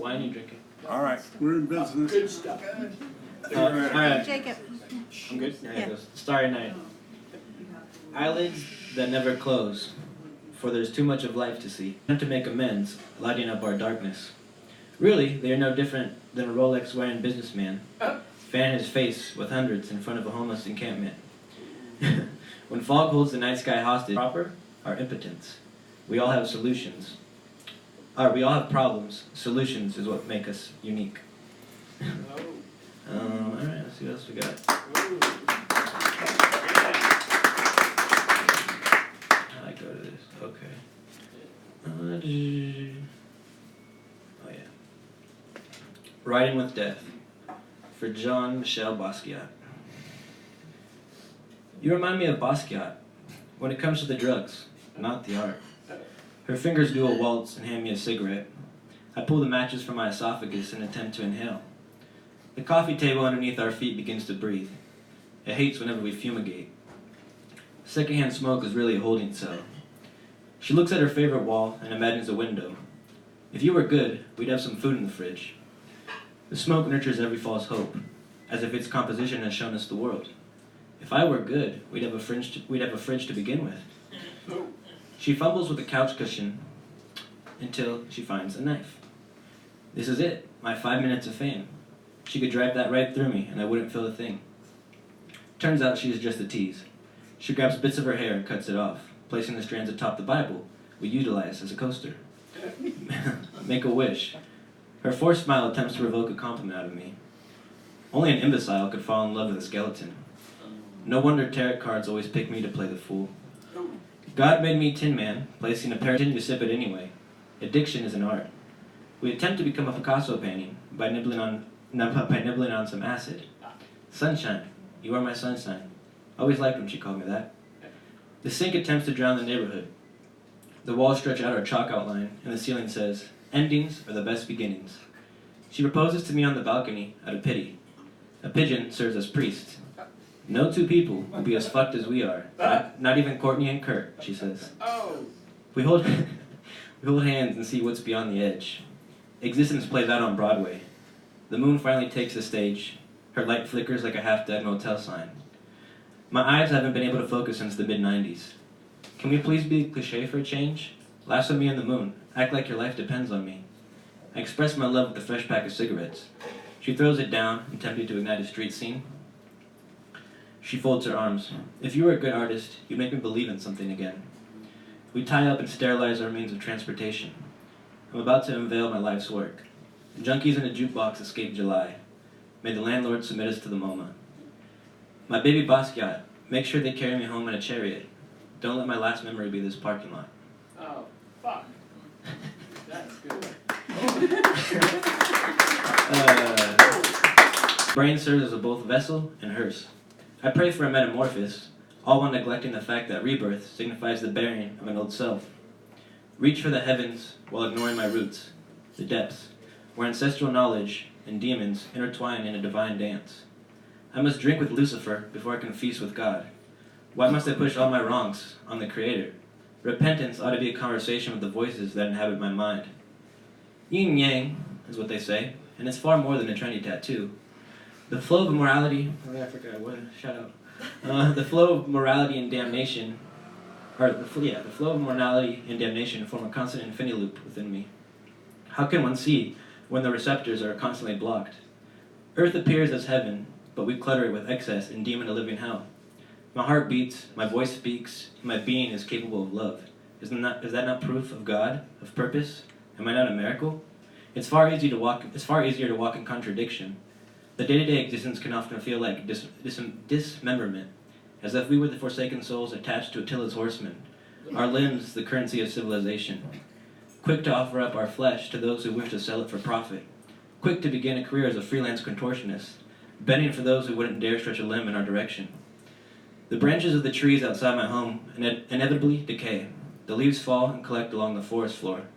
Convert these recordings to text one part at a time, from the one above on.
wine you drinking? All right, we're in business. Good stuff. All right. Jacob. I'm good? Yeah. It goes. Starry night. Eyelids that never close, for there's too much of life to see. Time to make amends, lighting up our darkness. Really, they are no different than a Rolex-wearing businessman, fanning his face with hundreds in front of a homeless encampment. When fog holds the night sky hostage, proper our impotence. We all have solutions. We all have problems. Solutions is what make us unique. All right, let's see what else we got. I go to this. Okay. Oh yeah. Riding with Death, for Jean-Michel Basquiat. You remind me of Basquiat when it comes to the drugs, not the art. Her fingers do a waltz and hand me a cigarette. I pull the matches from my esophagus and attempt to inhale. The coffee table underneath our feet begins to breathe. It hates whenever we fumigate. Secondhand smoke is really a holding cell. She looks at her favorite wall and imagines a window. If you were good, we'd have some food in the fridge. The smoke nurtures every false hope, as if its composition has shown us the world. If I were good, we'd have a fridge to begin with. She fumbles with the couch cushion until she finds a knife. This is it, my 5 minutes of fame. She could drive that right through me, and I wouldn't feel a thing. Turns out she is just a tease. She grabs bits of her hair and cuts it off, placing the strands atop the Bible we utilize as a coaster. Make a wish. Her forced smile attempts to revoke a compliment out of me. Only an imbecile could fall in love with a skeleton. No wonder tarot cards always pick me to play the fool. God made me Tin Man, placing a pair to sip it anyway. Addiction is an art. We attempt to become a Picasso painting by nibbling on some acid. Sunshine, you are my sunshine. Always liked when she called me that. The sink attempts to drown the neighborhood. The walls stretch out our chalk outline, and the ceiling says, "Endings are the best beginnings." She proposes to me on the balcony out of pity. A pigeon serves as priest. No two people will be as fucked as we are. Not even Courtney and Kurt, she says. We hold hands and see what's beyond the edge. Existence plays out on Broadway. The moon finally takes the stage. Her light flickers like a half-dead motel sign. My eyes haven't been able to focus since the mid-90s. Can we please be cliche for a change? Lasso me in the moon. Act like your life depends on me. I express my love with a fresh pack of cigarettes. She throws it down, attempting to ignite a street scene. She folds her arms. If you were a good artist, you'd make me believe in something again. We tie up and sterilize our means of transportation. I'm about to unveil my life's work. Junkies in a jukebox escape July. May the landlord submit us to the MoMA. My baby Basquiat, make sure they carry me home in a chariot. Don't let my last memory be this parking lot. Oh, fuck. That's good. Brain serves as a both vessel and hearse. I pray for a metamorphosis, all while neglecting the fact that rebirth signifies the burying of an old self. Reach for the heavens while ignoring my roots, the depths, where ancestral knowledge and demons intertwine in a divine dance. I must drink with Lucifer before I can feast with God. Why must I push all my wrongs on the Creator? Repentance ought to be a conversation with the voices that inhabit my mind. Yin yang is what they say, and it's far more than a trendy tattoo. The flow of morality, I forgot what, shout out. The flow of morality and damnation, the flow of morality and damnation form a constant infinity loop within me. How can one see when the receptors are constantly blocked? Earth appears as heaven, but we clutter it with excess and deem it a living hell. My heart beats, my voice speaks, my being is capable of love. Is that not proof of God, of purpose? Am I not a miracle? It's far easier to walk in contradiction. The day-to-day existence can often feel like dismemberment, as if we were the forsaken souls attached to Attila's horsemen, our limbs the currency of civilization. Quick to offer up our flesh to those who wish to sell it for profit. Quick to begin a career as a freelance contortionist, bending for those who wouldn't dare stretch a limb in our direction. The branches of the trees outside my home inevitably decay. The leaves fall and collect along the forest floor.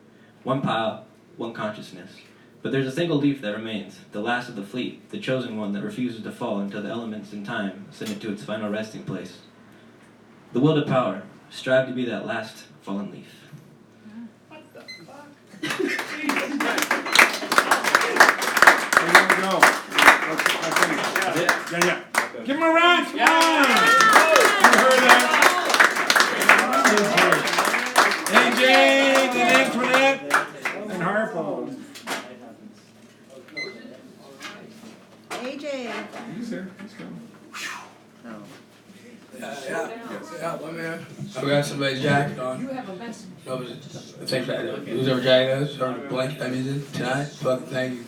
One pile, one consciousness. But there's a single leaf that remains, the last of the fleet, the chosen one that refuses to fall until the elements in time send it to its final resting place. The will to power, strive to be that last fallen leaf. What the fuck? Jesus Christ. Yeah. Give him a round, come on! You heard that? AJ, then Antoinette, and Harpo. AJ. He's there, he's coming. Oh. Yeah, my man. I got somebody's jacket on. You have a message. Thanks, who's ever jacket is, or blanket I'm using tonight. Fucking thank you.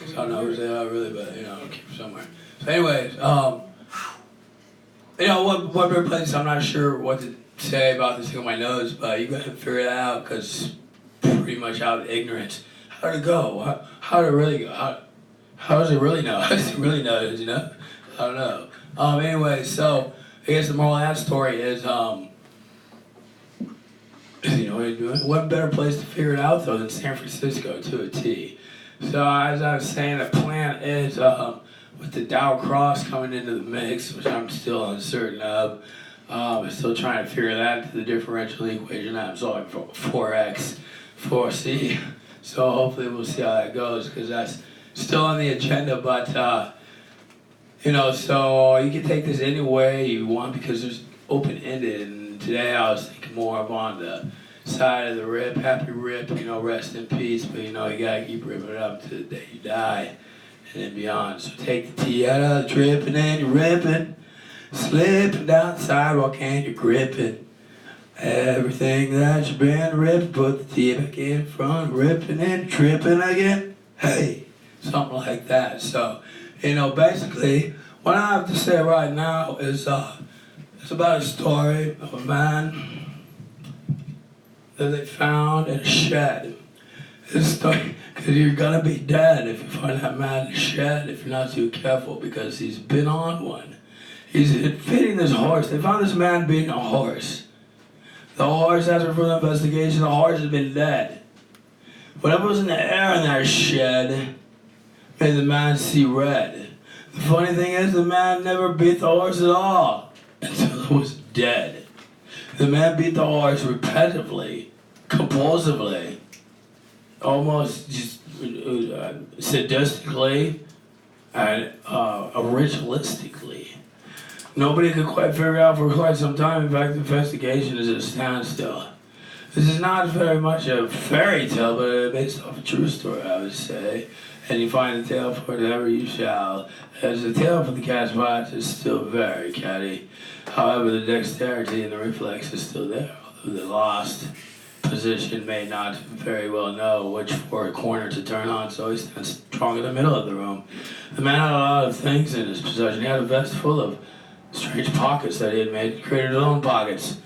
I don't know who they are really, but you know, I'll keep them somewhere. So anyways, you know, what better place, I'm not sure what to say about this thing on my nose, but you gotta figure it out, because pretty much out of ignorance. How'd it go? How'd it really go? How does it really know? How does it really know, you know? I don't know. Anyway, so I guess the moral of that story is, you know, what better place to figure it out though than San Francisco to a T. So as I was saying, the plan is with the Dow Cross coming into the mix, which I'm still uncertain of. I'm still trying to figure that into the differential equation. I'm solving for 4x, 4c. So hopefully we'll see how that goes, because that's still on the agenda. But you know, so you can take this any way you want because there's open-ended. And today I was thinking more of on the side of the rip, happy rip, you know, rest in peace. But you know, you gotta keep ripping it up to the day you die and then beyond. So take the tea out of the dripping and you're ripping, slipping down the sidewalk and you're gripping. Everything that you've been ripping, put the tea back in front, ripping and tripping again. Hey, something like that. So, you know, basically, what I have to say right now is it's about a story of a man that they found in a shed. This story, because you're gonna be dead if you find that man in a shed if you're not too careful, because he's been on one. He's feeding this horse. They found this man beating a horse. The horse, after further investigation, the horse has been dead. Whatever was in the air in that shed made the man see red. The funny thing is, the man never beat the horse at all until it was dead. The man beat the horse repetitively, compulsively, almost just sadistically, and ritualistically. Nobody could quite figure it out for quite some time. In fact, the investigation is at a standstill. This is not very much a fairy tale, but based off a true story, I would say. And you find the tale for whatever you shall. As the tale for the cat's spots is still very catty. However, the dexterity and the reflex is still there, although the lost position may not very well know which corner to turn on, so he stands strong in the middle of the room. The man had a lot of things in his possession. He had a vest full of strange pockets that he had made, created his own pockets.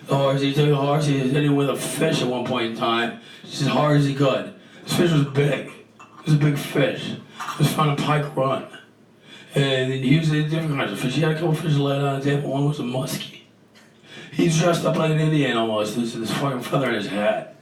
The horse, he took the horse, he hit him with a fish at one point in time, just as hard as he could. This fish was big. It was a big fish. It was found in Pike Run. And he used different kinds of fish. He had a couple fish laid on the table. One was a muskie. He's dressed up like an Indian almost. This fucking feather in his hat.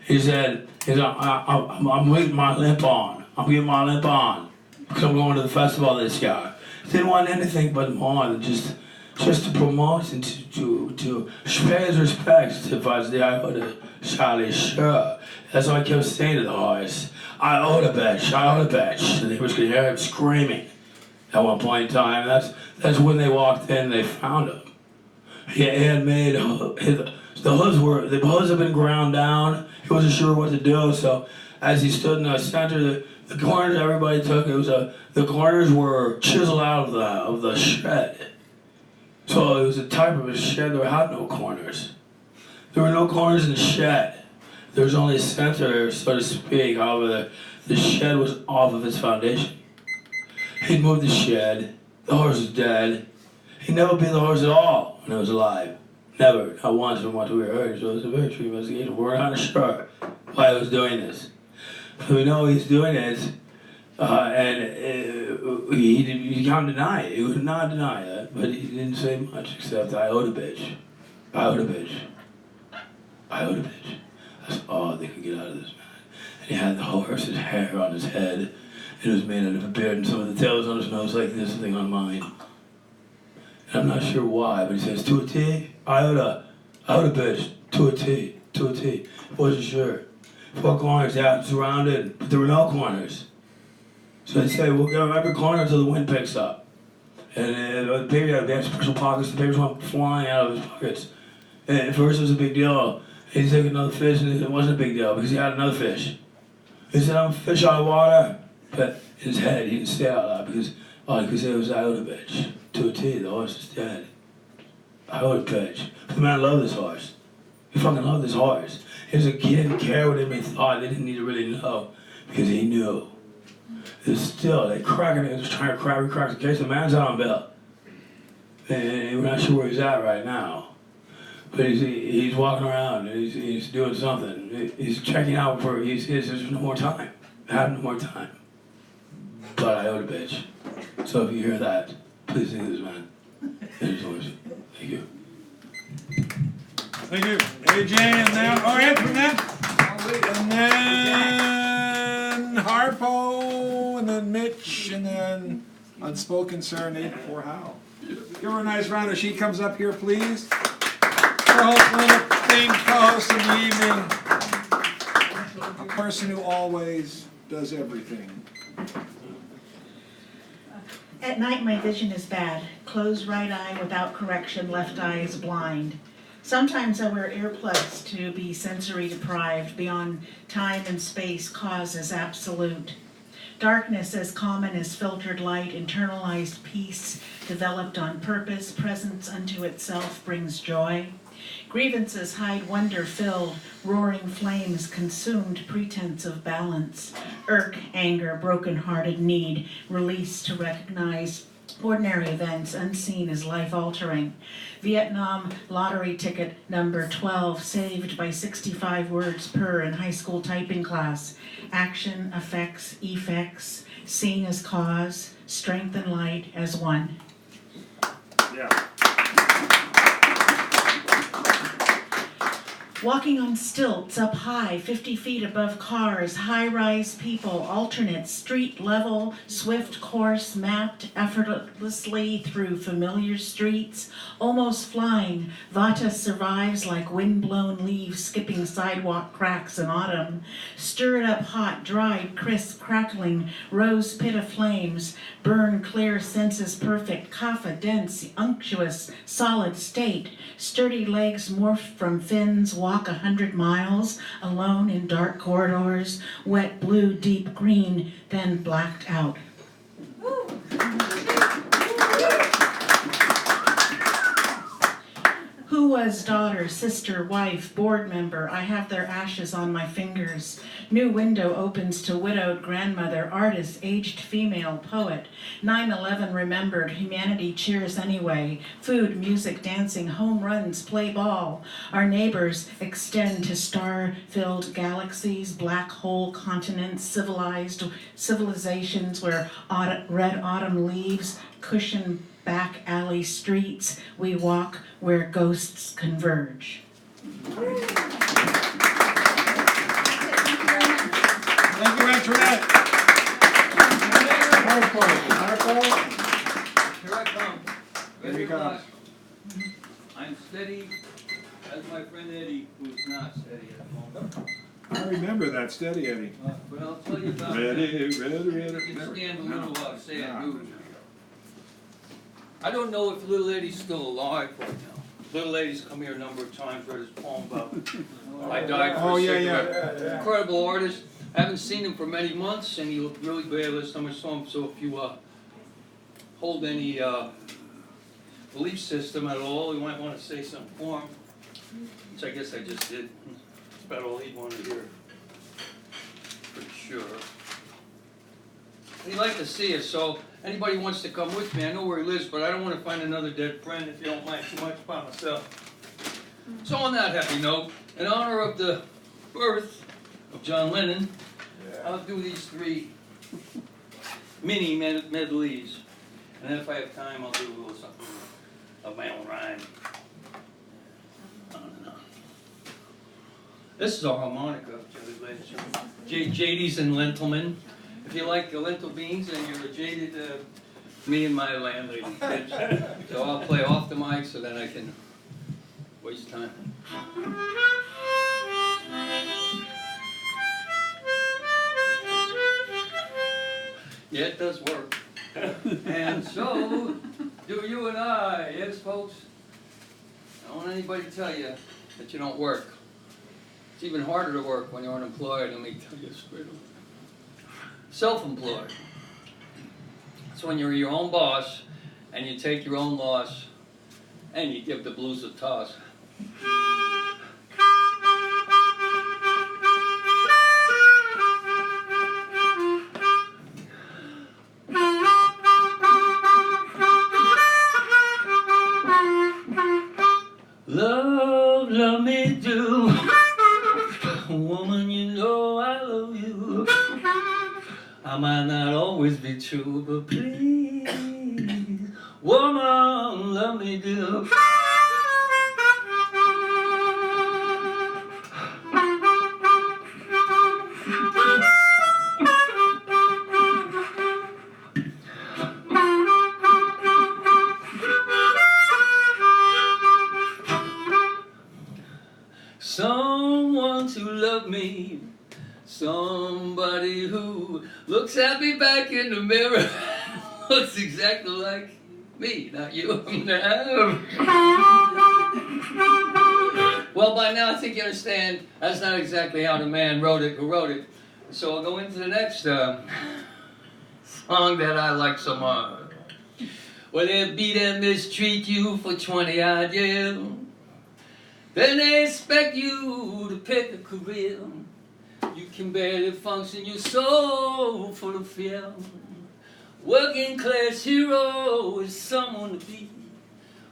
He said, I'm getting my limp on. I'm getting my limp on. Because I'm going to the festival this year. Didn't want anything but more than just to promote and to pay his respects to the Iota Charlie Sure. That's what I kept saying to the horse. Iota bitch. And they was could hear him screaming at one point in time. That's when they walked in and they found him. He had made the hooves had been ground down. He wasn't sure what to do, so as he stood in the center, the corners everybody took, the corners were chiseled out of the shed. So it was a type of a shed that had no corners. There were no corners in the shed. There was only a center, so to speak. However, the shed was off of its foundation. He'd moved the shed. The horse was dead. He never beat the horse at all when it was alive. Never, not once from what we heard. So it was a very true investigation. We're not sure why he was doing this. But we know he's doing it, and he can't deny it. He would not deny that, but he didn't say much except Iota bitch. That's all they could get out of this man. And he had the horse's hair on his head. It was made out of a beard, and some of the tails on his nose like this thing on mine. And I'm not sure why, but he says, to a T, Iota bitch, to a T. Wasn't sure. 4 corners out, surrounded, but there were no corners. So they say, we'll go every corner until the wind picks up. And the baby had special pockets, the papers went flying out of his pockets. And at first it was a big deal. He took another fish and it wasn't a big deal because he had another fish. He said, I'm a fish out of water. But in his head, he didn't say out loud because all he could say was, I owed a bitch. To a T, the horse is dead. I owed a bitch. But the man loved this horse. He fucking loved this horse. He was a kid, he didn't care what anybody thought. They didn't need to really know because he knew. It was still, they cracking it, just trying to crack the case. The man's out on bail. And we're not sure where he's at right now. But he's walking around, and he's doing something. He's checking out for, there's no more time. I have no more time. But I owed a bitch. So if you hear that, please think of this man. And his horse. Thank you. Thank you. AJ, and then, and then Harpo, and then Mitch, and then Unspoken Serenade for Hal. Give her a nice round as she comes up here, please. Co-host Linda Thing, co-host in the evening. A person who always does everything. At night my vision is bad. Closed right eye without correction, left eye is blind. Sometimes I wear earplugs to be sensory deprived. Beyond time and space, cause is absolute. Darkness as common as filtered light, internalized peace, developed on purpose, presence unto itself brings joy. Grievances hide wonder filled, roaring flames consumed pretense of balance. Irk, anger, broken-hearted need, release to recognize ordinary events unseen as life-altering. Vietnam lottery ticket number 12, saved by 65 words per in high school typing class. Action, effects, effects, seen as cause, strength and light as one. Yeah. Walking on stilts up high, 50 feet above cars, high-rise people, alternate, street level, swift course mapped effortlessly through familiar streets, almost flying. Vata survives like wind-blown leaves skipping sidewalk cracks in autumn. Stirred up hot, dried, crisp, crackling, rose pit of flames, burn clear senses perfect, kapha dense, unctuous, solid state. Sturdy legs morphed from fins, walk 100 miles, alone in dark corridors, wet blue, deep green, then blacked out. Who was daughter, sister, wife, board member? I have their ashes on my fingers. New window opens to widowed grandmother, artist, aged female, poet. 9/11 remembered, humanity cheers anyway. Food, music, dancing, home runs, play ball. Our neighbors extend to star-filled galaxies, black hole continents, civilizations where red autumn leaves cushion back alley streets. We walk where ghosts converge. Thank you, Antoinette. Harpo. Here I come. Here he comes. I'm steady as my friend Eddie, who's not steady at the moment. I remember that. Steady, Eddie. But I'll tell you about Ready. You can stand a little sad news. I don't know if little Eddie's still alive right now. Little Eddie's come here a number of times, read his poem about I died for a cigarette. Incredible artist. I haven't seen him for many months, and he looked really bad last time I saw him. So if you hold any belief system at all, you might want to say something for him, which I guess I just did. That's about all he'd want to hear, for sure. He'd like to see us, so anybody wants to come with me, I know where he lives, but I don't want to find another dead friend if you don't mind too much by myself. So on that happy note, in honor of the birth of John Lennon, I'll do these 3 mini medleys. And then if I have time, I'll do a little something of my own rhyme. This is our harmonica, ladies and gentlemen. Jadies and Lentilmen. If you like the lentil beans, then you're a jaded, me and my landlady. So I'll play off the mic so then I can waste time. Yeah, it does work. And so do you and I, yes, folks? I don't want anybody to tell you that you don't work. It's even harder to work when you're unemployed, let me tell you straight up. Self-employed. It's when you're your own boss and you take your own loss and you give the blues a toss. Love, love me do. Woman, you know I love you. I might not always be true, but please, woman, love me do. Someone to love me, somebody who looks at me back in the mirror, looks exactly like me, not you. Well, by now I think you understand that's not exactly how the man wrote it who wrote it. So I'll go into the next song that I like so much. Well, they beat and mistreat you for 20-odd years. Then they expect you to pick a career. You can barely function, you're so full of fear. Working class hero is someone to be.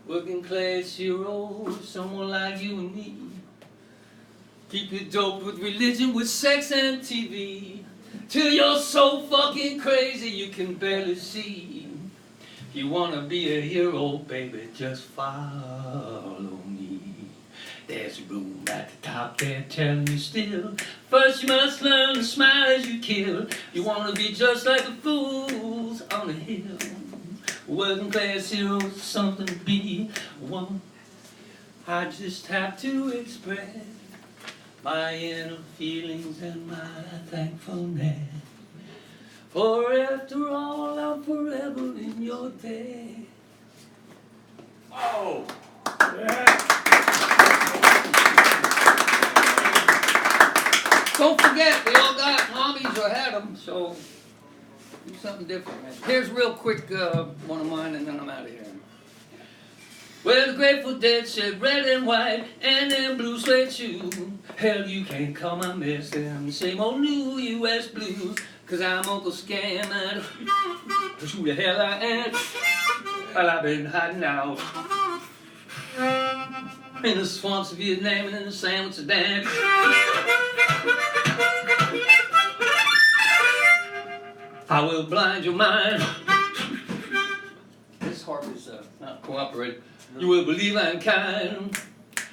Working class hero is someone like you and me. Keep you doped with religion, with sex and TV, till you're so fucking crazy you can barely see. If you wanna be a hero, baby, just follow me. There's a room at the top there telling you still. First you must learn to smile as you kill. You wanna be just like the fools on the hill. Working class heroes, something to be. One, I just have to express my inner feelings and my thankfulness. For after all, I'm forever in your debt. Oh! Yeah. Don't forget, we all got hobbies or had them, so do something different, man. Here's real quick one of mine, and then I'm out of here. Well, the Grateful Dead said red and white, and then blue suede shoes. Hell, you can't call my mess them the same old new U.S. blues. 'Cause I'm Uncle Scam, and who the hell I am? Well, I've been hiding out in the swamps of Vietnam and in the sandwich of Dan. I will blind your mind. This harp is not cooperating. You will believe I'm kind.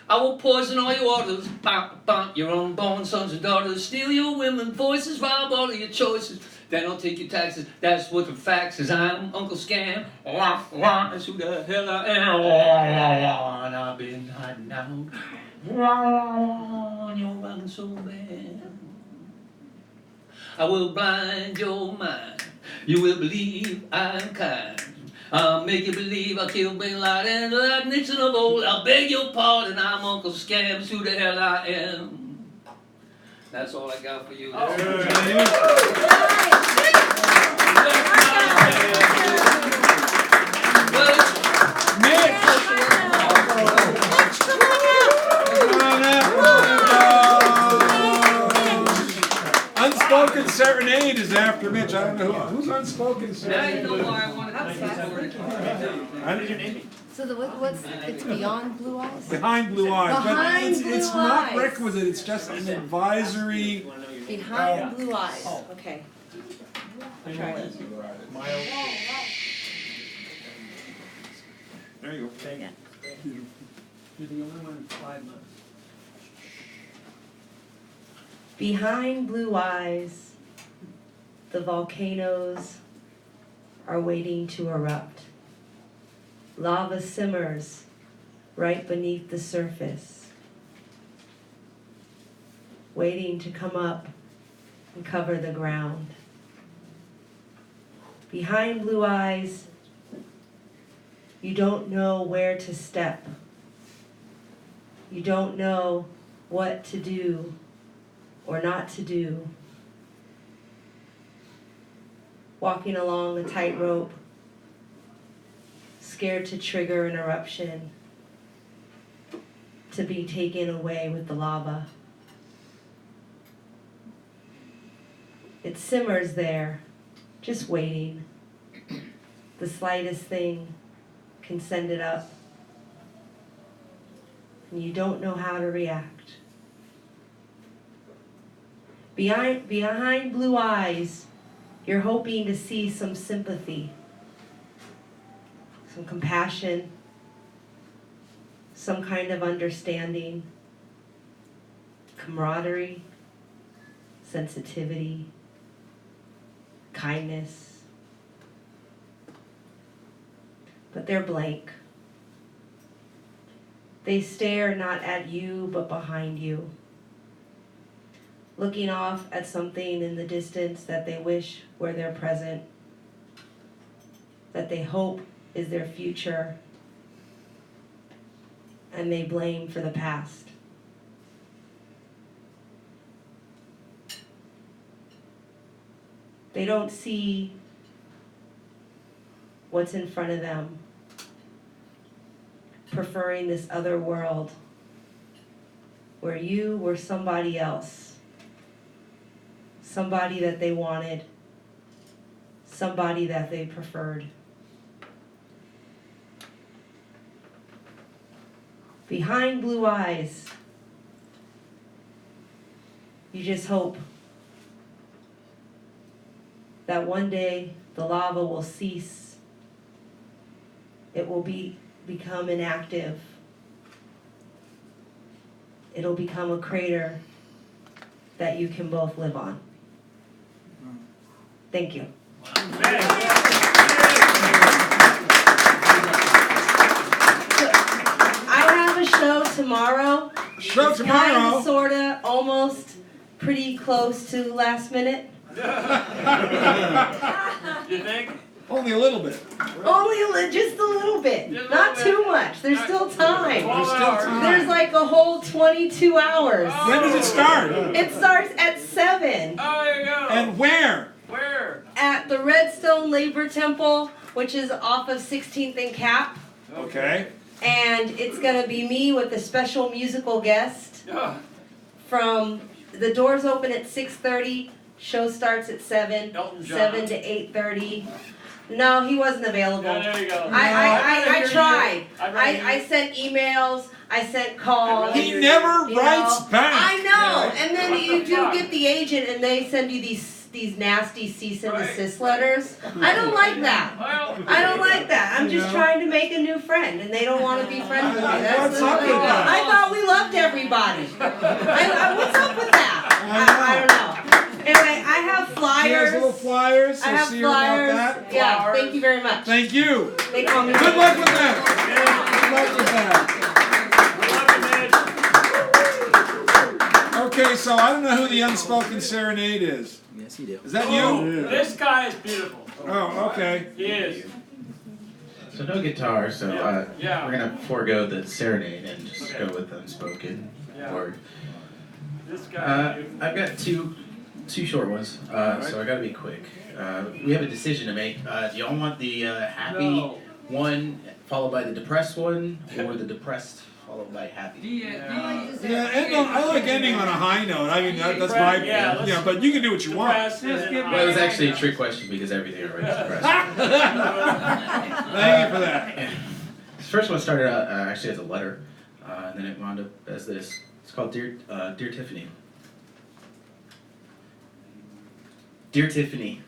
I will poison all your waters, bomb your unborn sons and daughters, steal your women voices, rob all of your choices. Then I'll take your taxes. That's what the facts is. I'm Uncle Scam. That's who the hell I am. And I've been hiding out. You're running so bad. I will blind your mind. You will believe I'm kind. I'll make you believe I killed Bin Laden like Nixon of old. I'll beg your pardon, I'm Uncle Scams, who the hell I am. That's all I got for you. Oh. Unspoken Serenade is after Mitch. I don't know who's Unspoken Serenade. Now you know why I wanted to How did you name it? So what's it's Beyond Blue Eyes? Behind Blue Eyes. Behind but it's Blue not Eyes. requisite, it's just an advisory. Behind Blue Eyes. Okay. I'll try it. There you go. Yeah. You're the only one in 5 months. Behind blue eyes, the volcanoes are waiting to erupt. Lava simmers right beneath the surface, waiting to come up and cover the ground. Behind blue eyes, You don't know where to step. You don't know what to do or not to do. Walking along a tightrope, scared to trigger an eruption, to be taken away with the lava. It simmers there, just waiting. The slightest thing can send it up, and you don't know how to react. Behind blue eyes, you're hoping to see some sympathy, some compassion, some kind of understanding, camaraderie, sensitivity, kindness. But they're blank. They stare not at you, but behind you, looking off at something in the distance that they wish were their present, that they hope is their future, and they blame for the past. They don't see what's in front of them, preferring this other world where you were somebody else, somebody that they wanted, somebody that they preferred. Behind blue eyes, you just hope that one day the lava will cease. It will become inactive. It'll become a crater that you can both live on. Thank you. I have a show tomorrow. Show It's tomorrow. Kinda, sorta, almost, pretty close to last minute. You think? Only a little bit. Just a little bit. Just a Not little too much. There's still time. There's still time. There's like a whole 22 hours. When does it start? It starts at 7 Oh, there you go. And where? Where? at the Redstone Labor Temple, which is off of 16th and Cap. Okay. And it's going to be me with a special musical guest. From the doors open at 6:30. Show starts at 7. Elton John. 7 to 8:30. No, he wasn't available. Yeah, there you go. I tried. I'd rather hear I you. sent emails. I sent calls. He never you writes know. back. I know. Yeah. And then you do get the agent, and they send you these nasty cease and desist letters. I don't like that. Well, I don't like that. I'm just Yeah. trying to make a new friend, and they don't want to be friends with me. What's up with that? I thought we loved everybody. What's up with that? I don't know. Anyway, I have She has flyers. little flyers, so I have see her about flyers. that. Yeah, Flowers. thank you very much. Thank you. They call me. Good luck with that. Good luck with that. Okay, so I don't know who the unspoken serenade is. Yes, you do. Is that you? this guy is beautiful. Oh, okay. He is. So no guitar, so Yeah. we're gonna forego the serenade and just Okay. go with unspoken Yeah. word. This guy is beautiful. I've got two short ones, so I gotta be quick. We have a decision to make. Do y'all want the happy No. one followed by the depressed one, or the depressed followed by happy? Yeah, I like ending on a high note. I mean, that's my, Yeah, let's- yeah, but you can do what you want. Depressed, and then- Well, it was actually a trick question because everything already is depressed. Thank you for that. This first one started out actually as a letter, and then it wound up as this. It's called Dear Tiffany. Dear Tiffany,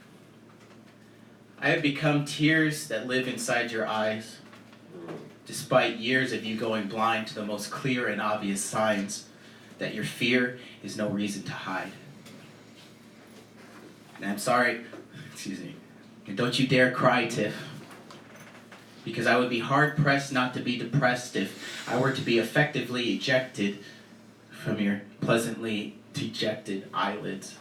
I have become tears that live inside your eyes, despite years of you going blind to the most clear and obvious signs that your fear is no reason to hide. And I'm sorry, excuse me, and don't you dare cry, Tiff, because I would be hard-pressed not to be depressed if I were to be effectively ejected from your pleasantly dejected eyelids.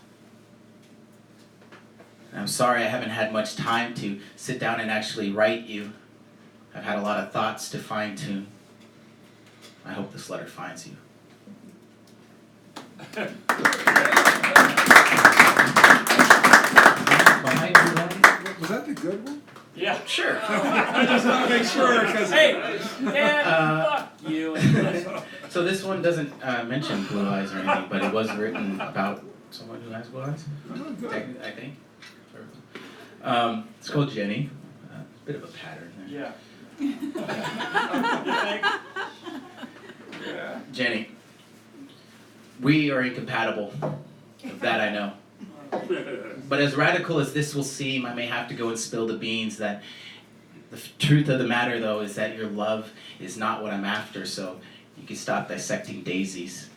And I'm sorry I haven't had much time to sit down and actually write you, I've had a lot of thoughts to fine tune. I hope this letter finds you. Was that the good one? Yeah. Sure. I just want to make sure, because Hey, Dad, fuck you. So this one doesn't mention blue eyes or anything, but it was written about someone who has blue eyes, I think. It's called Jenny. Bit of a pattern there. Yeah. Jenny, we are incompatible. Of that I know. But as radical as this will seem, I may have to go and spill the beans that the truth of the matter, though, is that your love is not what I'm after, so you can stop dissecting daisies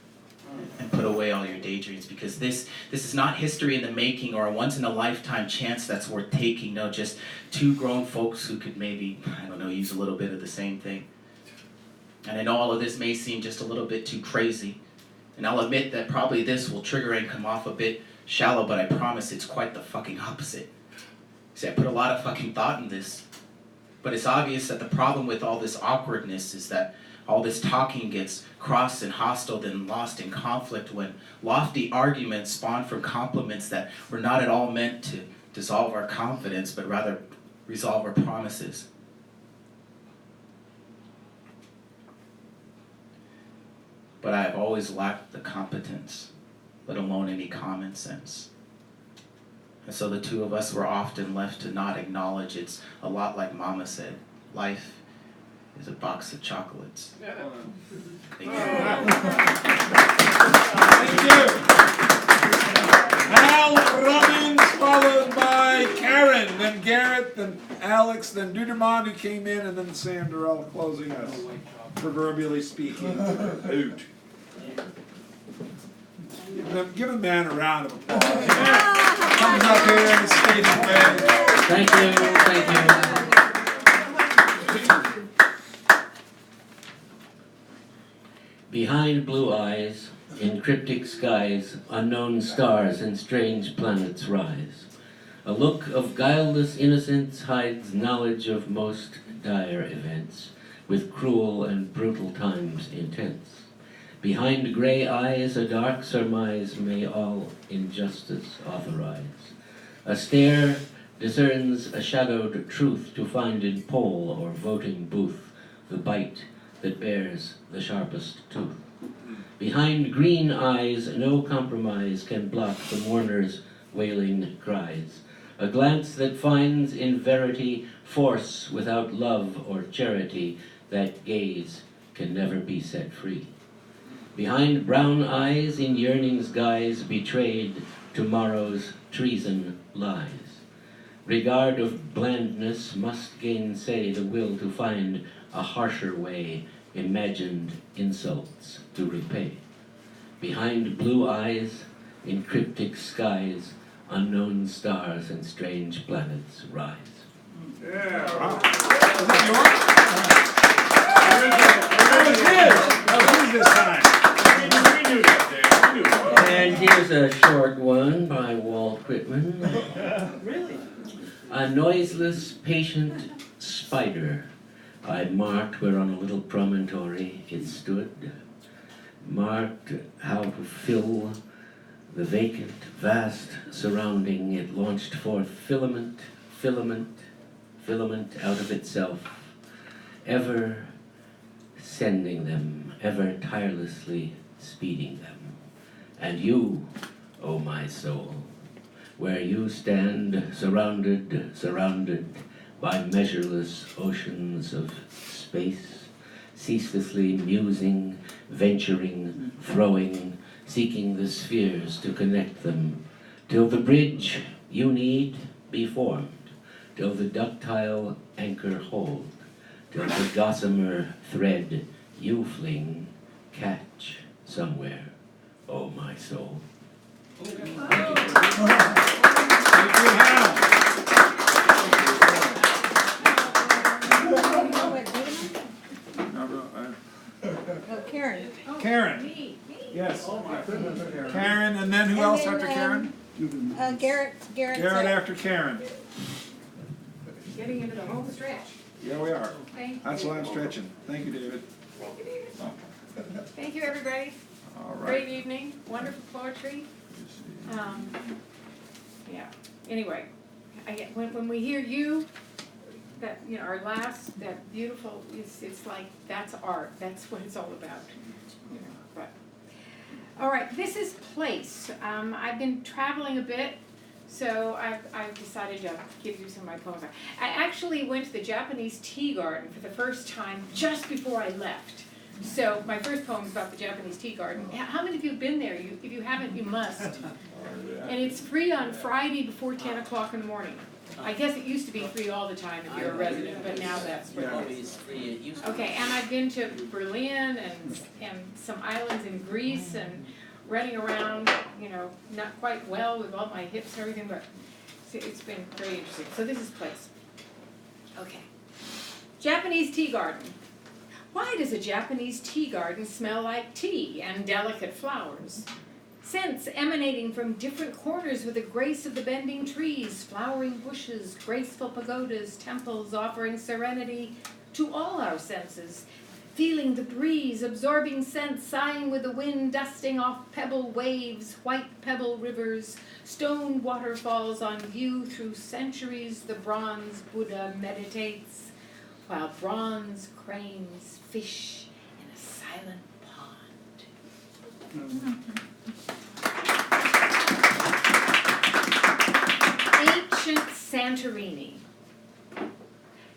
and put away all your daydreams, because this is not history in the making or a once-in-a-lifetime chance that's worth taking. No, just two grown folks who could maybe, I don't know, use a little bit of the same thing. And I know all of this may seem just a little bit too crazy, and I'll admit that probably this will trigger and come off a bit shallow, but I promise it's quite the fucking opposite. See, I put a lot of fucking thought in this, but it's obvious that the problem with all this awkwardness is that all this talking gets cross and hostile, then lost in conflict, when lofty arguments spawn from compliments that were not at all meant to dissolve our confidence, but rather resolve our promises. But I have always lacked the competence, let alone any common sense. And so the two of us were often left to not acknowledge it's a lot like Mama said. Life is a box of chocolates. Thank you. thank you. Al Robbins, followed by Karen, then Garrett, then Alex, then Dudermont, who came in, and then Sanderell closing us, proverbially speaking. Hoot. Give a man a round of applause. Comes up here and stated way. Thank you, thank you. Behind blue eyes, in cryptic skies, unknown stars and strange planets rise. A look of guileless innocence hides knowledge of most dire events, with cruel and brutal times intense. Behind gray eyes, a dark surmise may all injustice authorize. A stare discerns a shadowed truth to find in poll or voting booth, the bite that bears the sharpest tooth. Behind green eyes, no compromise can block the mourner's wailing cries. A glance that finds in verity force without love or charity, that gaze can never be set free. Behind brown eyes, in yearning's guise, betrayed tomorrow's treason lies. Regard of blandness must gainsay the will to find a harsher way, imagined insults to repay. Behind blue eyes, in cryptic skies, unknown stars and strange planets rise. Yeah. Wow. Is that yours? That was his. That was his this time. We knew that, Dave. And here's a short one by Walt Whitman. Really? A noiseless, patient spider I marked where on a little promontory it stood, marked how to fill the vacant, vast surrounding. It launched forth filament, filament, filament out of itself, ever sending them, ever tirelessly speeding them. And you, O my soul, where you stand, surrounded, surrounded by measureless oceans of space, ceaselessly musing, venturing, throwing, seeking the spheres to connect them, till the bridge you need be formed, till the ductile anchor hold, till the gossamer thread you fling catch somewhere, O my soul. Thank you, Hal. Karen. Karen. Yes. Karen, and then who else after Karen? Garrett. Garrett after Karen. Getting into the home stretch. Yeah, we are. Thank That's you. why I'm stretching. Thank you, David. Thank you, David. Thank you, everybody. All Great right. evening, wonderful poetry. Yeah, anyway, when we hear you, that, you know, our last, that beautiful, it's like, that's art, that's what it's all about, you know, but. All right, this is Place. I've been traveling a bit, so I've decided to give you some of my poems. I actually went to the Japanese tea garden for the first time just before I left. So my first poem is about the Japanese tea garden. How many of you have been there? If you haven't, you must. And it's free on Friday before 10 o'clock in the morning. I guess it used to be free all the time if you're a resident, but now that's what it is. Okay, and I've been to Berlin and some islands in Greece and running around, you know, not quite well with all my hips and everything, but it's been very interesting. So this is Place. Okay. Japanese tea garden. Why does a Japanese tea garden smell like tea and delicate flowers? Scents emanating from different corners with the grace of the bending trees, flowering bushes, graceful pagodas, temples offering serenity to all our senses. Feeling the breeze, absorbing scents, sighing with the wind, dusting off pebble waves, white pebble rivers, stone waterfalls on view through centuries, the bronze Buddha meditates, while bronze cranes fish in a silent pond. Ancient Santorini.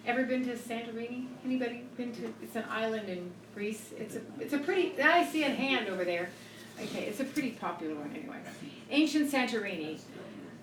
Ever been to Santorini? Anybody been to? It's an island in Greece. It's a pretty. I see a hand over there. Okay, it's a pretty popular one anyway. Ancient Santorini.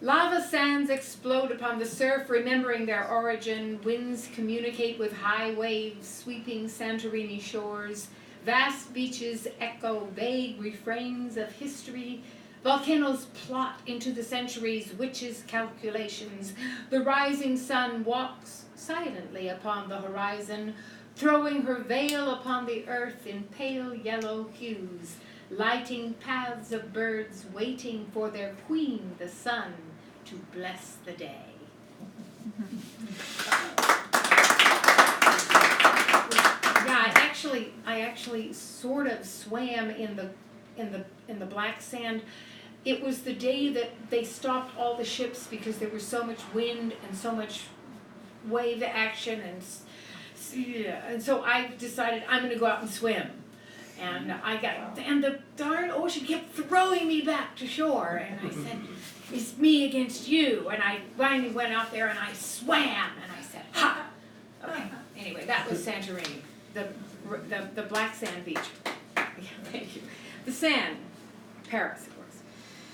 Lava sands explode upon the surf, remembering their origin. Winds communicate with high waves sweeping Santorini shores. Vast beaches echo vague refrains of history. Volcanoes plot into the centuries, witches' calculations. The rising sun walks silently upon the horizon, throwing her veil upon the earth in pale yellow hues, lighting paths of birds waiting for their queen, the sun, to bless the day. Yeah, I actually sort of swam in the black sand. It was the day that they stopped all the ships because there was so much wind and so much wave action, and so I decided I'm going to go out and swim. And the darn ocean kept throwing me back to shore, and I said, "It's me against you." And I finally went out there and I swam, and I said, "Ha!" Okay. Anyway, that was Santorini, the black sand beach. Yeah, thank you. The Seine, Paris, of course.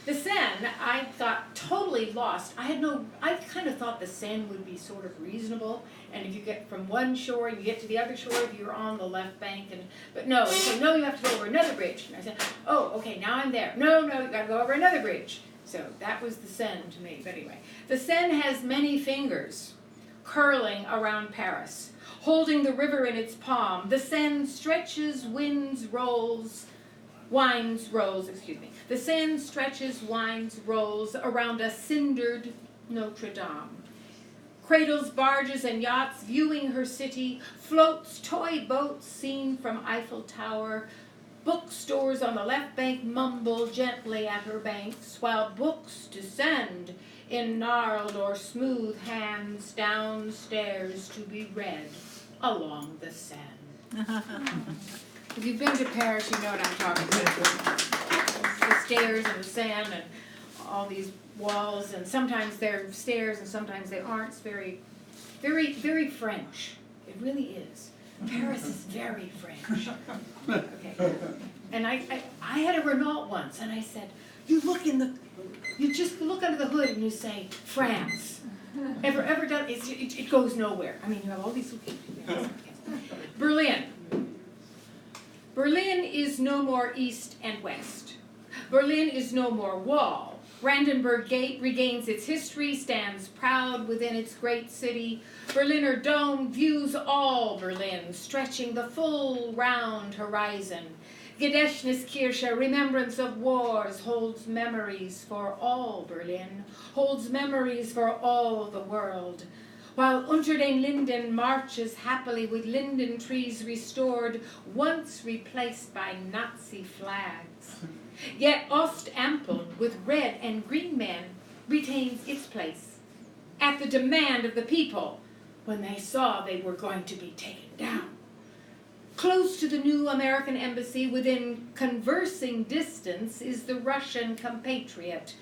The Seine, I thought totally lost. I kind of thought the Seine would be sort of reasonable, and if you get from one shore, you get to the other shore if you're on the left bank, but no, they said, no, you have to go over another bridge. And I said, oh, okay, now I'm there. No, you gotta go over another bridge. So that was the Seine to me, but anyway. The Seine has many fingers curling around Paris, holding the river in its palm. The Seine stretches, winds, rolls, The Seine stretches, winds, rolls around a cindered Notre Dame. Cradles, barges, and yachts viewing her city, floats, toy boats seen from Eiffel Tower. Bookstores on the left bank mumble gently at her banks, while books descend in gnarled or smooth hands downstairs to be read along the Seine. If you've been to Paris, you know what I'm talking about. The stairs and the Seine and all these walls, and sometimes they're stairs and sometimes they aren't. It's very, very, very French. It really is. Paris is very French. Okay. And I had a Renault once, and I said, you just look under the hood and you say, France. Ever done, it goes nowhere. I mean, you have all these, Berlin. Berlin is no more east and west. Berlin is no more wall. Brandenburg Gate regains its history, stands proud within its great city. Berliner Dome views all Berlin, stretching the full round horizon. Gedächtniskirche, remembrance of wars, holds memories for all Berlin, holds memories for all the world. while unter den Linden marches happily with linden trees restored, once replaced by Nazi flags. Yet Ostample, with red and green men, retains its place at the demand of the people when they saw they were going to be taken down. Close to the new American embassy, within conversing distance, is the Russian compatriot.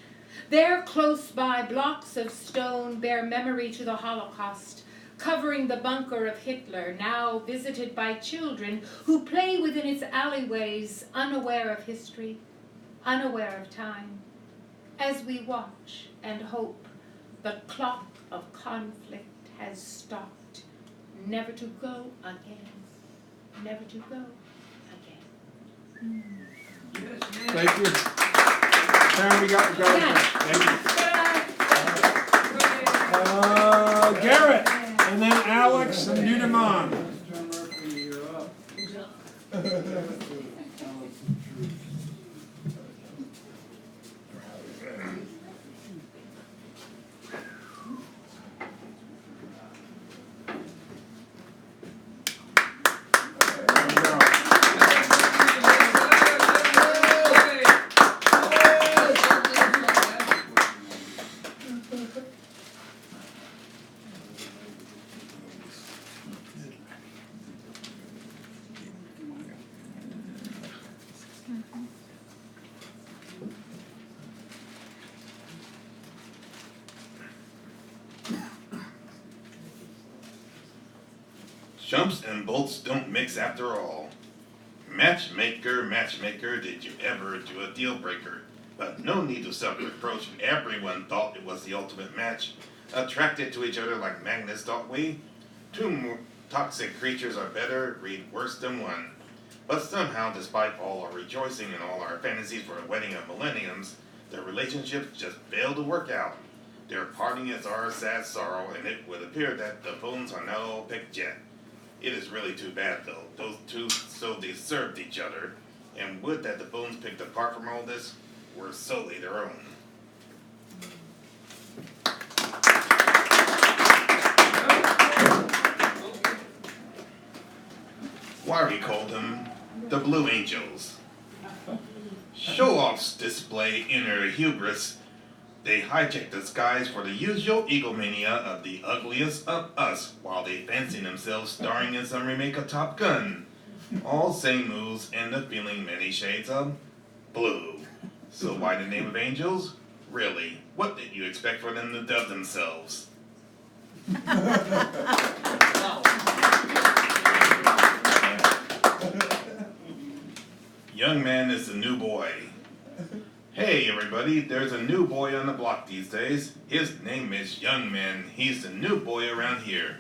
There, close by, blocks of stone bear memory to the Holocaust, covering the bunker of Hitler, now visited by children who play within its alleyways, unaware of history, unaware of time. As we watch and hope, the clock of conflict has stopped, never to go again, never to go again. Thank you. Karen, we got Thank you. Garrett, and then Alex and Dudamon. Jumps and bolts don't mix after all. Matchmaker, matchmaker, did you ever do a deal breaker? But no need to self-reproach, everyone thought it was the ultimate match. Attracted to each other like magnets, thought we? Two more toxic creatures are better, read worse than one. But somehow, despite all our rejoicing and all our fantasies for a wedding of millenniums, their relationships just failed to work out. Their parting is our sad sorrow, and it would appear that the phones are no picked yet. It is really too bad, though. Those two so deserved each other, and would that the phones picked apart from all this were solely their own. Why we called them the Blue Angels. Show-offs display inner hubris. They hijack the skies for the usual egomania of the ugliest of us, while they fancy themselves starring in some remake of Top Gun. All same moves and the feeling many shades of blue. So why the name of angels? Really, what did you expect for them to dub themselves? Young man is the new boy. Hey everybody, there's a new boy on the block these days. His name is Young Man. He's the new boy around here.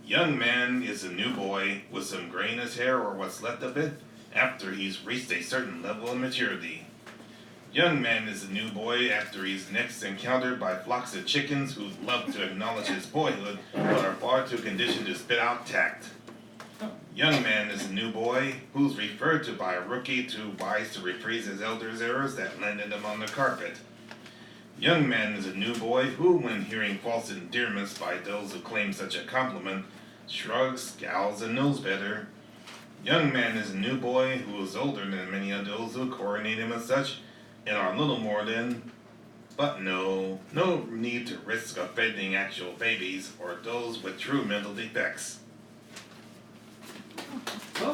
Young Man is a new boy with some gray in his hair or what's left of it after he's reached a certain level of maturity. Young Man is a new boy after he's next encountered by flocks of chickens who love to acknowledge his boyhood but are far too conditioned to spit out tact. Young Man is a new boy who's referred to by a rookie too wise to reprise his elder's errors that landed him on the carpet. Young Man is a new boy who, when hearing false endearments by those who claim such a compliment, shrugs, scowls, and knows better. Young Man is a new boy who is older than many of those who coronate him as such, and are little more than, but no need to risk offending actual babies or those with true mental defects. Now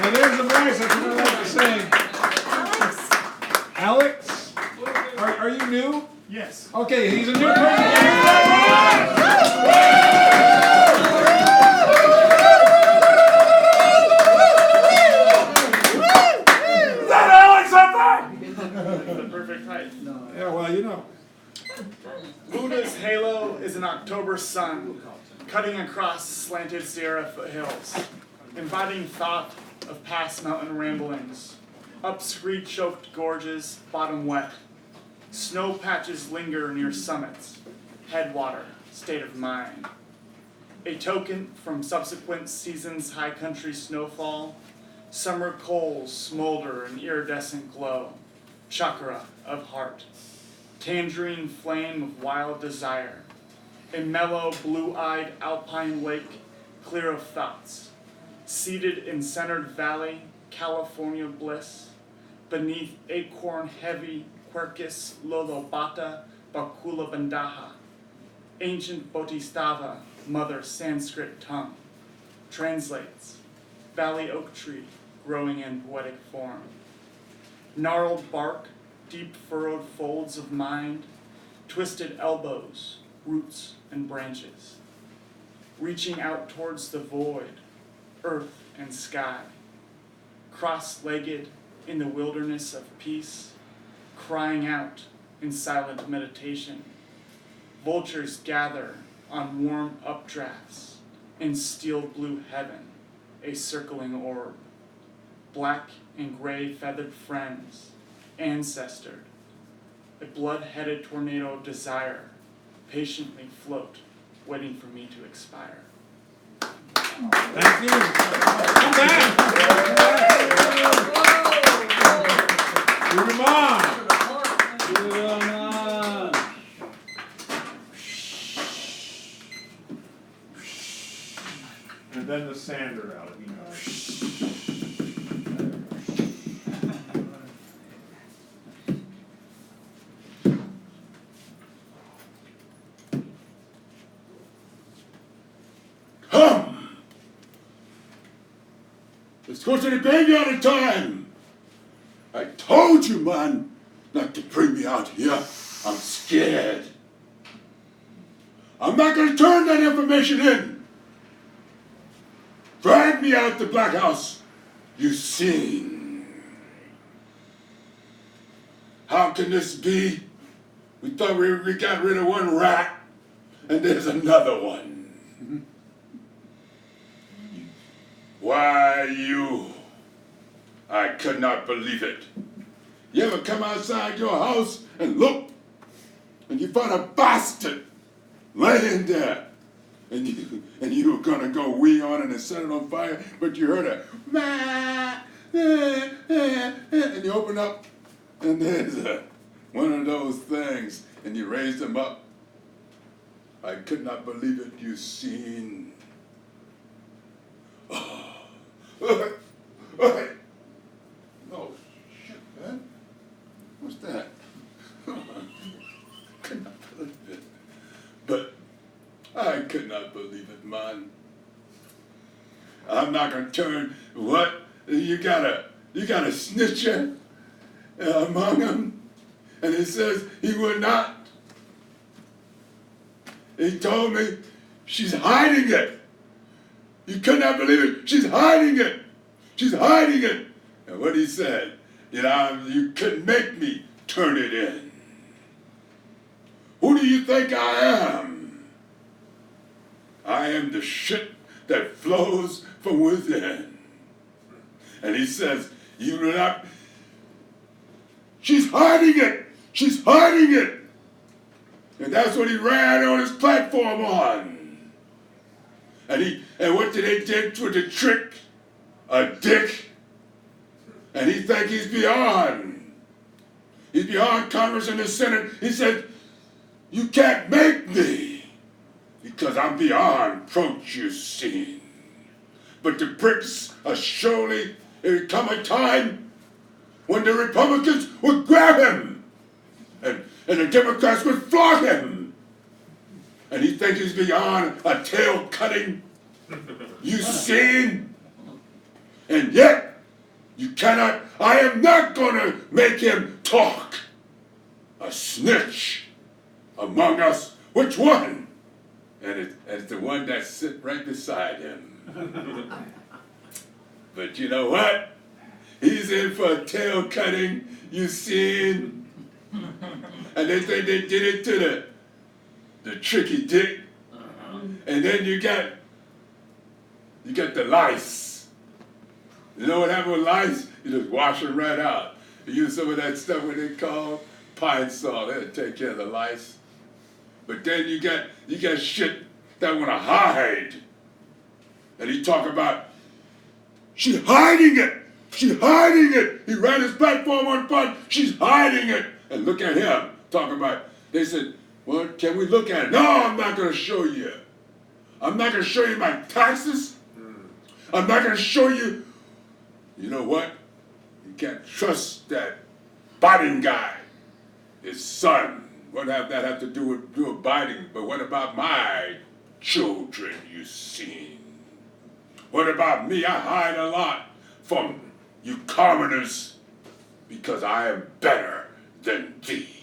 there's the voice, that's what I like to say. Alex? Are you new? Yes. Okay, he's a new person. Is that Alex up there? The perfect height. Yeah, well, you know. Buddha's halo is an October sun, cutting across slanted Sierra foothills, inviting thought of past mountain ramblings, up screed-choked gorges, bottom wet. Snow patches linger near summits, headwater, state of mind. A token from subsequent seasons' high country snowfall, summer coals smolder in iridescent glow, chakra of heart. tangerine flame of wild desire, a mellow, blue-eyed alpine lake, clear of thoughts, seated in centered valley, California bliss, beneath acorn-heavy Quercus lolobata bakula bandaha, ancient Bodhisattva, mother Sanskrit tongue, translates, valley oak tree growing in poetic form. Gnarled bark, deep furrowed folds of mind, twisted elbows, roots and branches, reaching out towards the void, earth and sky, cross-legged in the wilderness of peace, crying out in silent meditation. Vultures gather on warm updrafts in steel blue heaven, a circling orb. Black and gray feathered friends, ancestored, a blood-headed tornado of desire, patiently float, waiting for me to expire. Thank you. Come back. Come on. And then the sander out, you know. Come! Let's go to the graveyard in time! I told you, man, not to bring me out here. I'm scared. I'm not gonna turn that information in. Drag me out the Black House, you seen. How can this be? We thought we got rid of one rat, and there's another one. Why, you? I could not believe it. You ever come outside your house and look, and you find a bastard laying there, and you were gonna go wee on it and set it on fire, but you heard a ma, and you open up, and there's one of those things, and you raised them up. I could not believe it, you seen. Oh, shit, man. What's that? Could not believe it. But I could not believe it, man. I'm not gonna turn what? You got a snitcher among them? And he says he would not. He told me she's hiding it. You could not believe it. She's hiding it. She's hiding it. And what he said, you couldn't make me turn it in. Who do you think I am? I am the shit that flows from within. And he says, you do not. She's hiding it. She's hiding it. And that's what he ran on his platform on. And what did they do with the trick? A dick. And he think he's beyond. He's beyond Congress and the Senate. He said, you can't make me because I'm beyond approach, you see. But the bricks are surely, there come a time when the Republicans would grab him and the Democrats would flog him. And he thinks he's beyond a tail cutting. You seen? And yet, you cannot, I am not gonna make him talk. A snitch among us. Which one? And it's the one that sit right beside him. But you know what? He's in for a tail cutting, you seen? And they think they did it to the tricky dick. And then you got the lice. You know what happened with lice? You just wash them right out. You use some of that stuff what they call pine salt. That'll take care of the lice. But then you got shit that wanna hide. And he talk about, she's hiding it. She's hiding it. He ran his platform on front. She's hiding it. And look at him talking about, they said, well, can we look at it? No, I'm not going to show you. I'm not going to show you my taxes. I'm not going to show you, you know what? You can't trust that Biden guy, his son. What have that have to do with Biden? But what about my children, you seen? What about me? I hide a lot from you commoners because I am better than thee.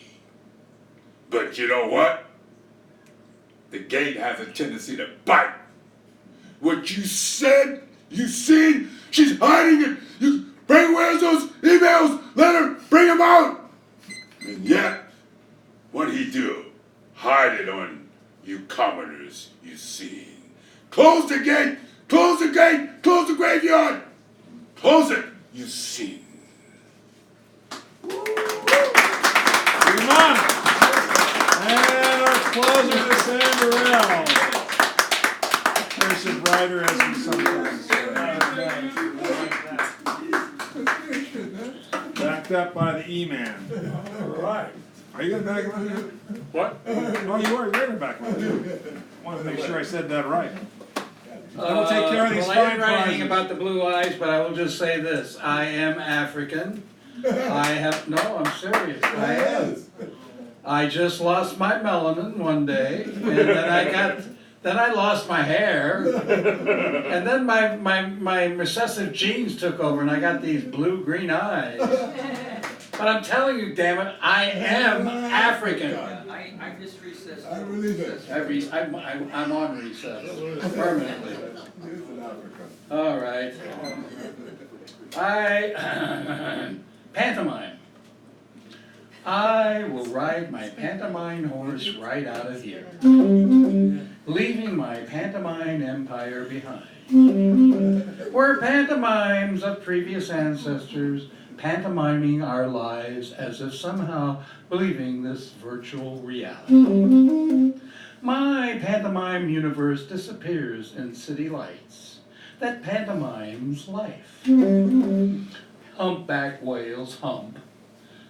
But you know what? The gate has a tendency to bite. What you said, you seen, she's hiding it. You bring, where's those emails? Let her bring them out. And yet, what'd he do? Hide it on you commoners, you seen. Close the gate, close the gate, close the graveyard. Close it, you seen. And our closer is Sam Burrell. Cursed writer, as he sometimes says. Backed up by the E-Man. All right. Are you going to back him up? What? Oh, you are. You're going to back him up. I want to make sure I said that right. I will take care of these Well, I fine didn't write anything prizes. about the blue eyes, but I will just say this. I am African. No, I'm serious. I am. I just lost my melanin one day, and then I lost my hair, and then my recessive genes took over, and I got these blue-green eyes. But I'm telling you, damn it, I am African. I just recessed. I believe it. I'm on recess permanently. All right. Pantomime. I will ride my pantomime horse right out of here, leaving my pantomime empire behind. We're pantomimes of previous ancestors, pantomiming our lives as if somehow believing this virtual reality. My pantomime universe disappears in city lights that pantomimes life. Humpback whales hump.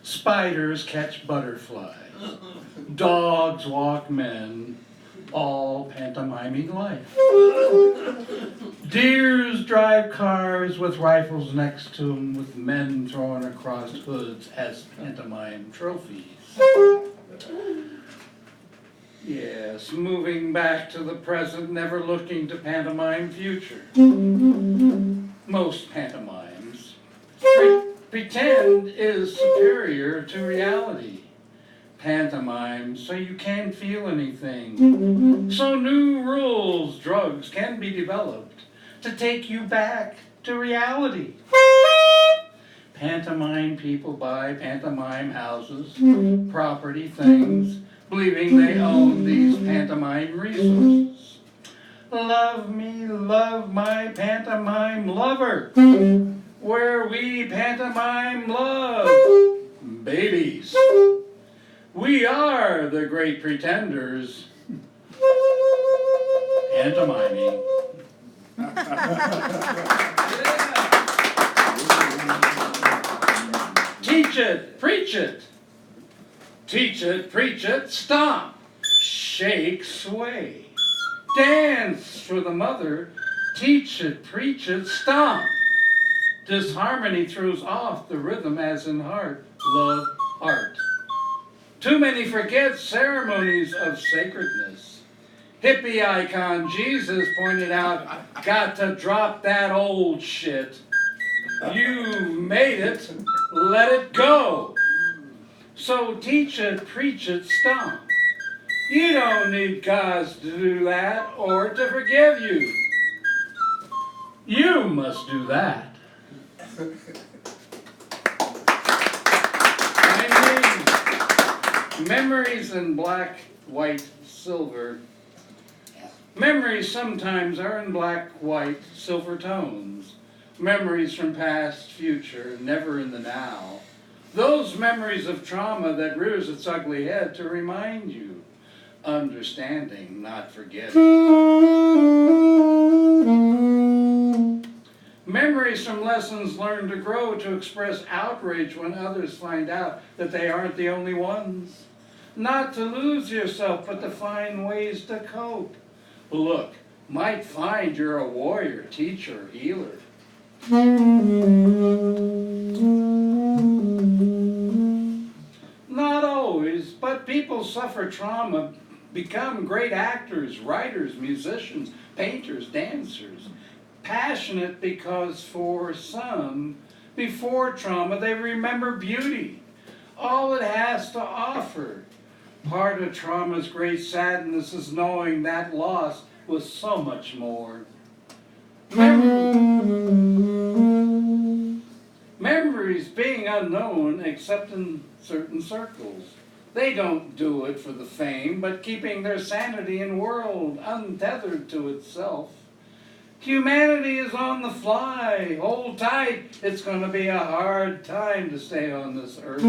Spiders catch butterflies. Dogs walk men, all pantomiming life. Deers drive cars with rifles next to them, with men throwing across hoods as pantomime trophies. Yes, moving back to the present, never looking to pantomime future. Most pantomimes pretend is superior to reality. Pantomime so you can't feel anything. So new rules, drugs can be developed to take you back to reality. Pantomime people buy pantomime houses, property, things, believing they own these pantomime resources. Love me, love my pantomime lover, where we pantomime love babies. We are the great pretenders, pantomiming. Teach it, preach it. Teach it, preach it, stomp, shake, sway. Dance for the mother, teach it, preach it, stomp. Disharmony throws off the rhythm as in heart, love, art. Too many forget ceremonies of sacredness. Hippie icon Jesus pointed out, got to drop that old shit. You made it, let it go. So teach it, preach it, stomp. You don't need God to do that or to forgive you. You must do that. Memories in black, white, silver. Memories sometimes are in black, white, silver tones. Memories from past, future, never in the now. Those memories of trauma that rears its ugly head to remind you. Understanding, not forgetting. Memories from lessons learned to grow to express outrage when others find out that they aren't the only ones. not to lose yourself, but to find ways to cope. Look, might find you're a warrior, teacher, healer. Not always, but people suffer trauma, become great actors, writers, musicians, painters, dancers. Passionate because for some, before trauma, they remember beauty, all it has to offer. Part of trauma's great sadness is knowing that loss was so much more. Memories being unknown except in certain circles. They don't do it for the fame, but keeping their sanity in world untethered to itself. Humanity is on the fly. Hold tight. It's going to be a hard time to stay on this earth.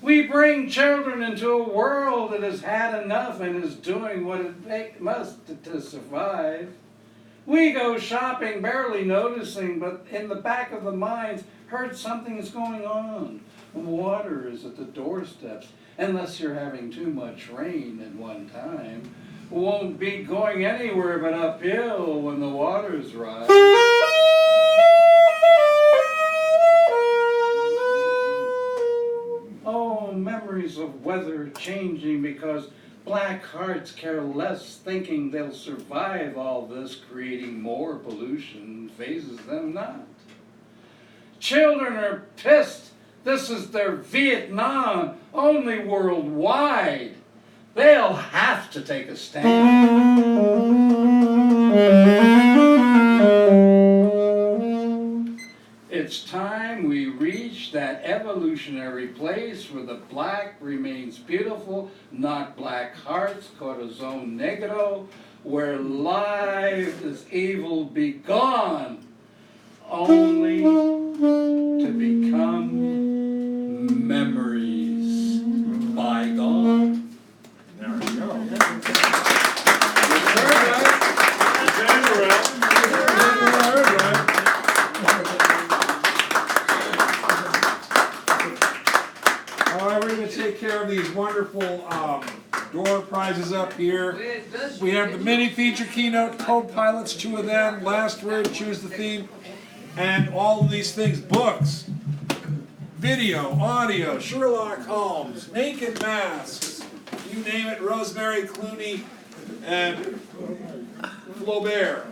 We bring children into a world that has had enough and is doing what it must to survive. We go shopping, barely noticing, but in the back of the minds, heard something's going on. Water is at the doorsteps, unless you're having too much rain at one time. Won't be going anywhere but uphill when the waters rise. Oh, memories of weather changing because black hearts care less, thinking they'll survive all this, creating more pollution phases them not. Children are pissed. This is their Vietnam, only worldwide. They'll have to take a stand. It's time we reach that evolutionary place where the black remains beautiful, not black hearts, corazón negro, where life is evil be gone, only to become memories bygone. There we go. We're going to take care of these wonderful door prizes up here. We have the mini feature keynote, co-pilots, 2 of them, last word, choose the theme, and all of these things, books, video, audio, Sherlock Holmes, Naked Masks, you name it, Rosemary Clooney, and Flaubert.